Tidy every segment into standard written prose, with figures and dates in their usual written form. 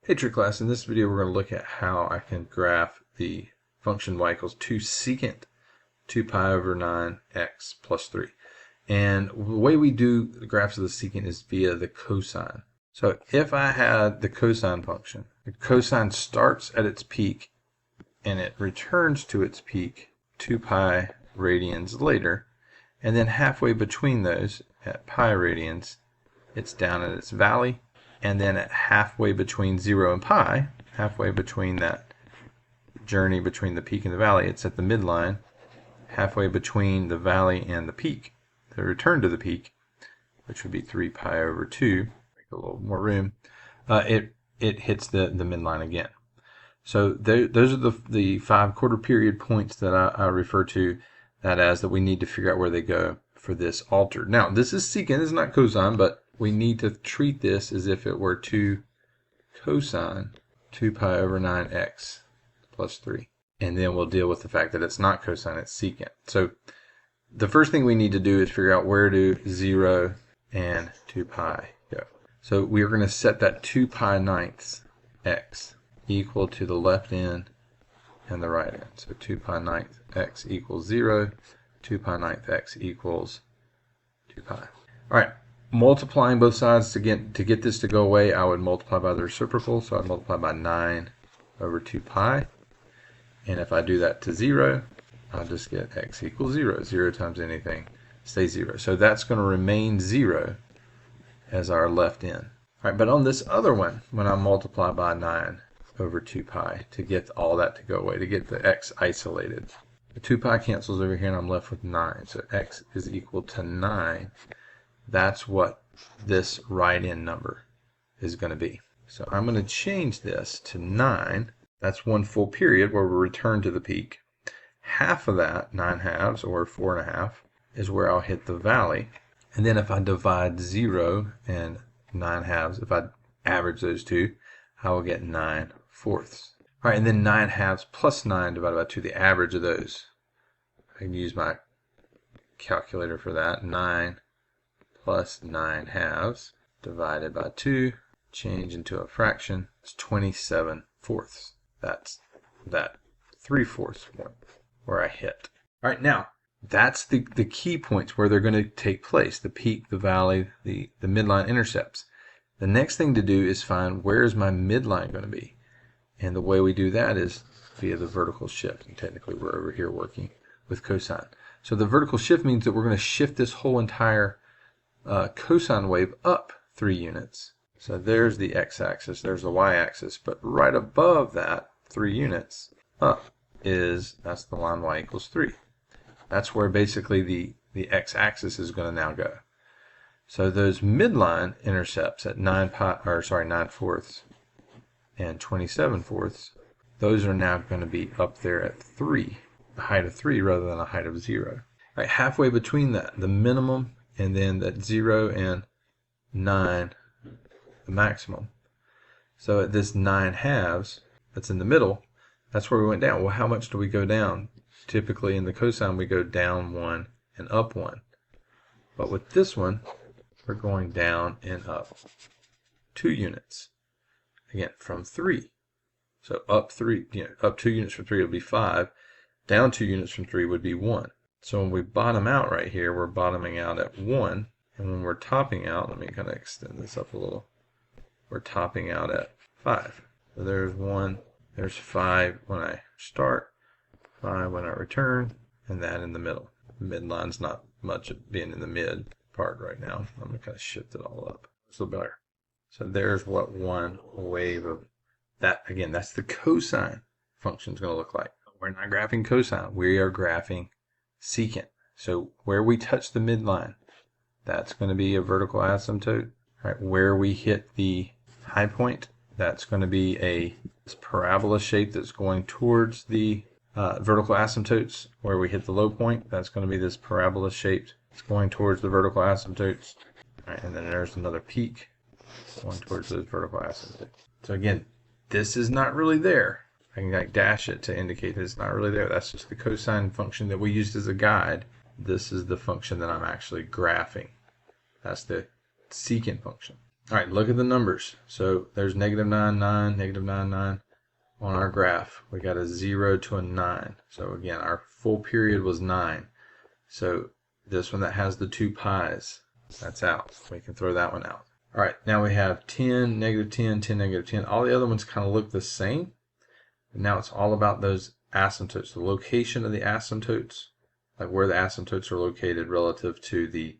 Hey Trick Class, in this video we're going to look at how I can graph the function y equals 2 secant 2 pi over 9x plus 3. And the way we do the graphs of the secant is via the cosine. So if I had the cosine function, the cosine starts at its peak and it returns to its peak 2 pi radians later, and then halfway between those at pi radians it's down at its valley. And then at halfway between 0 and pi, halfway between that journey between the peak and the valley, it's at the midline. Halfway between the valley and the peak, the return to the peak, which would be 3 pi over 2, make a little more room, it hits the midline again. So those are the 5 quarter period points that I refer to that as that we need to figure out where they go for this altered. Now, this is secant, it's not cosine, but we need to treat this as if it were 2 cosine 2 pi over 9x plus 3. And then we'll deal with the fact that it's not cosine, it's secant. So the first thing we need to do is figure out where do 0 and 2 pi go. So we are going to set that 2 pi ninths x equal to the left end and the right end. So 2 pi ninth x equals 0, 2 pi ninth x equals 2 pi. All right. Multiplying both sides to get this to go away, I would multiply by the reciprocal, so I'd multiply by 9 over 2 pi. And if I do that to 0, I'll just get x equals 0. 0 times anything stays 0. So that's going to remain 0 as our left end. All right, but on this other one, when I multiply by 9 over 2 pi to get all that to go away, to get the x isolated, the 2 pi cancels over here and I'm left with 9. So x is equal to 9. That's what this right end number is going to be. So I'm going to change this to 9. That's one full period where we return to the peak. Half of that, 9 halves or 4.5, is where I'll hit the valley. And then if I divide 0 and 9 halves, if I average those two, I will get 9 fourths. All right, and then 9 halves plus 9 divided by 2, the average of those. I can use my calculator for that. 9 plus 9 halves divided by 2, change into a fraction, it's 27 fourths. That's that 3/4 point where I hit. All right, now that's the key points where they're going to take place, the peak, the valley, the midline intercepts. The next thing to do is find where is my midline going to be. And the way we do that is via the vertical shift. And technically we're over here working with cosine. So the vertical shift means that we're going to shift this whole entire cosine wave up 3 units. So there's the x-axis, there's the y-axis, but right above that 3 units up that's the line y equals 3. That's where basically the x-axis is going to now go. So those midline intercepts at 9 fourths and 27 fourths, those are now going to be up there at 3, a height of 3 rather than a height of 0. Right, halfway between that, the minimum, and then that 0 and 9, the maximum. So at this 9 halves, that's in the middle, that's where we went down. Well, how much do we go down? Typically in the cosine, we go down 1 and up 1. But with this one, we're going down and up 2 units. Again, from 3. So up 3, up 2 units from 3 would be 5. Down 2 units from 3 would be 1. So when we bottom out right here, we're bottoming out at 1. And when we're topping out, let me kind of extend this up a little. We're topping out at 5. So there's 1, there's 5 when I start, 5 when I return, and that in the middle. The midline's not much of being in the mid part right now. I'm going to kind of shift it all up. It's a little better. So there's what one wave of that, again, that's the cosine function is going to look like. We're not graphing cosine, we are graphing secant. So where we touch the midline, that's going to be a vertical asymptote. Right, where we hit the high point, that's going to be a parabola shape that's going towards the vertical asymptotes. Where we hit the low point, that's going to be this parabola shaped. It's going towards the vertical asymptotes. Right, and then there's another peak going towards those vertical asymptotes. So again, this is not really there. I can like dash it to indicate that it's not really there. That's just the cosine function that we used as a guide. This is the function that I'm actually graphing. That's the secant function. All right, look at the numbers. So there's negative 9, 9, negative 9, 9. On our graph, we got a 0 to a 9. So again, our full period was 9. So this one that has the 2 pi's, that's out. We can throw that one out. All right, now we have 10, negative 10, 10, negative 10. All the other ones kind of look the same. Now it's all about those asymptotes, the location of the asymptotes, like where the asymptotes are located relative to the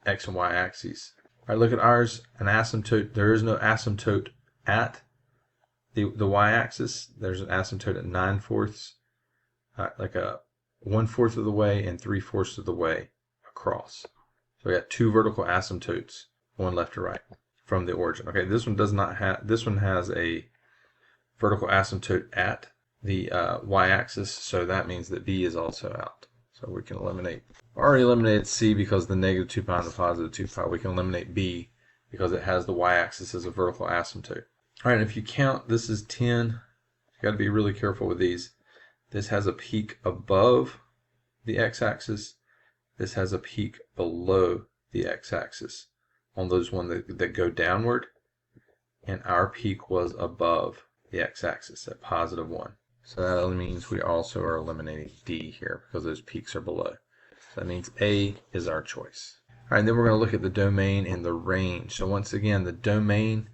x and y axes. All right, look at ours, an asymptote. There is no asymptote at the y-axis. There's an asymptote at 9/4, like a 1/4 of the way and 3/4 of the way across. So we got 2 vertical asymptotes, one left to right from the origin. Okay, this one does not have. This one has a vertical asymptote at the y-axis, so that means that B is also out. So we can eliminate. Already eliminated C because the negative 2 pi and the positive 2 pi. We can eliminate B because it has the y-axis as a vertical asymptote. All right, if you count, this is 10. You got to be really careful with these. This has a peak above the x-axis. This has a peak below the x-axis on those ones that go downward. And our peak was above the x-axis at positive 1. So that means we also are eliminating D here because those peaks are below. So that means A is our choice. All right, then we're going to look at the domain and the range. So once again, the domain,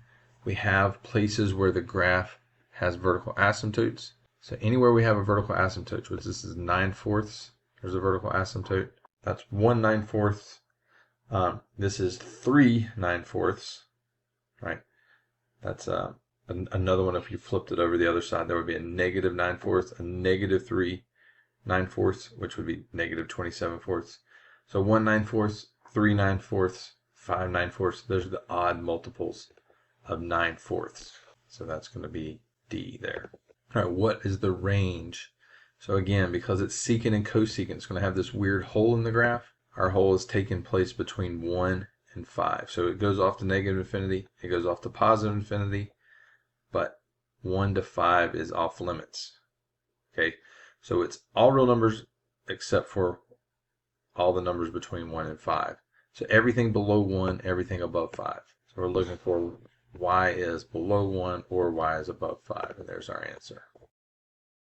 we have places where the graph has vertical asymptotes. So anywhere we have a vertical asymptote, which this is 9/4, there's a vertical asymptote. That's 1 9/4. This is 3 9/4, right? That's another one. If you flipped it over the other side, there would be a negative 9/4, a negative 3 9/4, which would be negative 27/4. So 1 9/4, 3 9/4, 5 9/4. Those are the odd multiples of 9/4. So that's going to be D there. All right, what is the range? So again, because it's secant and cosecant, it's going to have this weird hole in the graph. Our hole is taking place between 1 and 5. So it goes off to negative infinity, it goes off to positive infinity, but 1 to 5 is off limits. Okay, so it's all real numbers except for all the numbers between 1 and 5. So everything below 1, everything above 5. So we're looking for y is below 1 or y is above 5, and there's our answer.